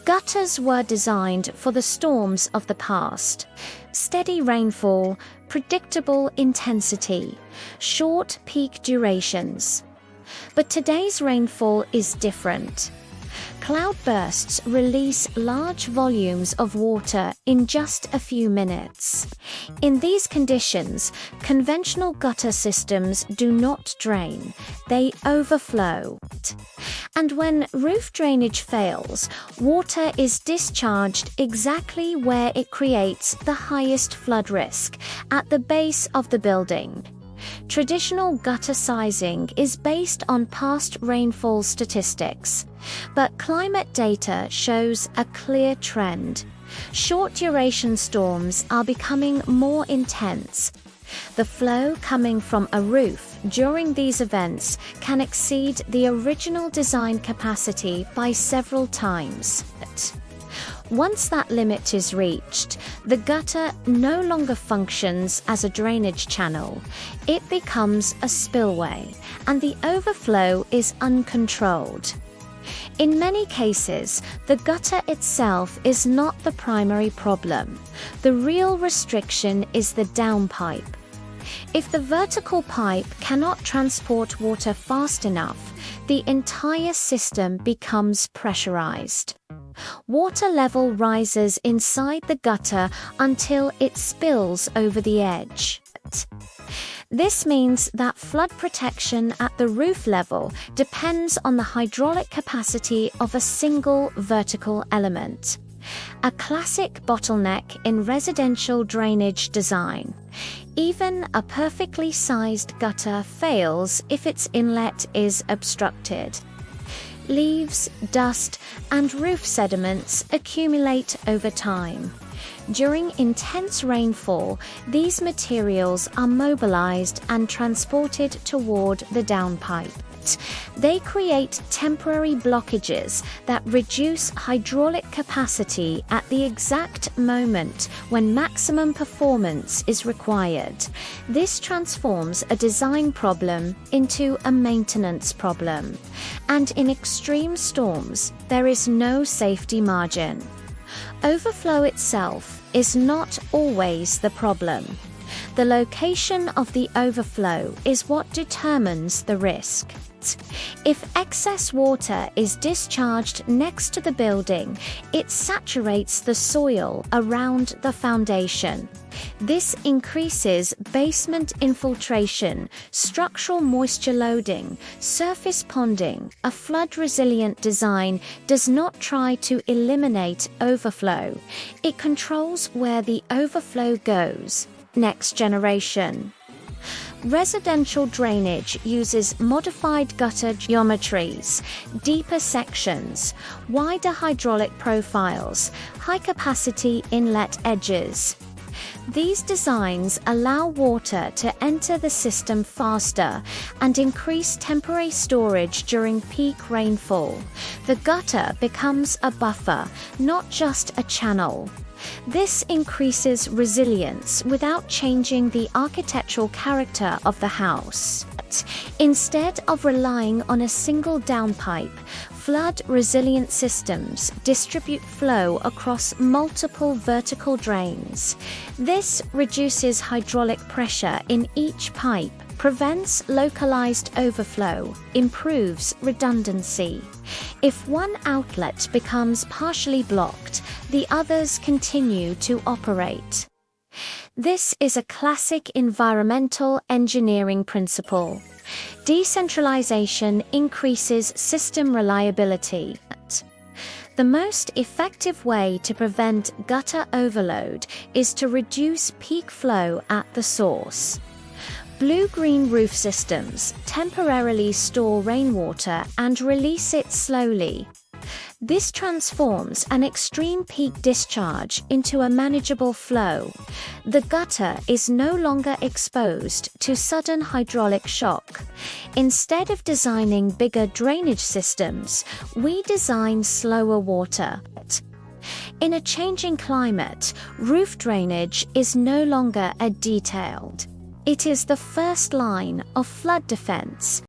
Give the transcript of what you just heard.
Gutters were designed for the storms of the past. Steady rainfall, predictable intensity, short peak durations. But today's rainfall is different. Cloudbursts release large volumes of water in just a few minutes. In these conditions, conventional gutter systems do not drain, they overflow. And when roof drainage fails, water is discharged exactly where it creates the highest flood risk, at the base of the building. Traditional gutter sizing is based on past rainfall statistics, but climate data shows a clear trend. Short-duration storms are becoming more intense. The flow coming from a roof during these events can exceed the original design capacity by several times. Once that limit is reached, the gutter no longer functions as a drainage channel. It becomes a spillway, and the overflow is uncontrolled. In many cases, the gutter itself is not the primary problem. The real restriction is the downpipe. If the vertical pipe cannot transport water fast enough, the entire system becomes pressurized. Water level rises inside the gutter until it spills over the edge. This means that flood protection at the roof level depends on the hydraulic capacity of a single vertical element. A classic bottleneck in residential drainage design. Even a perfectly sized gutter fails if its inlet is obstructed. Leaves, dust, and roof sediments accumulate over time. During intense rainfall, these materials are mobilized and transported toward the downpipe. They create temporary blockages that reduce hydraulic capacity at the exact moment when maximum performance is required. This transforms a design problem into a maintenance problem. And in extreme storms, there is no safety margin. Overflow itself is not always the problem. The location of the overflow is what determines the risk. If excess water is discharged next to the building, it saturates the soil around the foundation. This increases basement infiltration, structural moisture loading, surface ponding. A flood-resilient design does not try to eliminate overflow. It controls where the overflow goes. Next generation. Residential drainage uses modified gutter geometries, deeper sections, wider hydraulic profiles, high-capacity inlet edges. These designs allow water to enter the system faster and increase temporary storage during peak rainfall. The gutter becomes a buffer, not just a channel. This increases resilience without changing the architectural character of the house. Instead of relying on a single downpipe, flood-resilient systems distribute flow across multiple vertical drains. This reduces hydraulic pressure in each pipe, prevents localized overflow, improves redundancy. If one outlet becomes partially blocked, the others continue to operate. This is a classic environmental engineering principle. Decentralization increases system reliability. The most effective way to prevent gutter overload is to reduce peak flow at the source. Blue-green roof systems temporarily store rainwater and release it slowly. This transforms an extreme peak discharge into a manageable flow. The gutter is no longer exposed to sudden hydraulic shock. Instead of designing bigger drainage systems, we design slower water. In a changing climate, roof drainage is no longer a detailed. It is the first line of flood defense.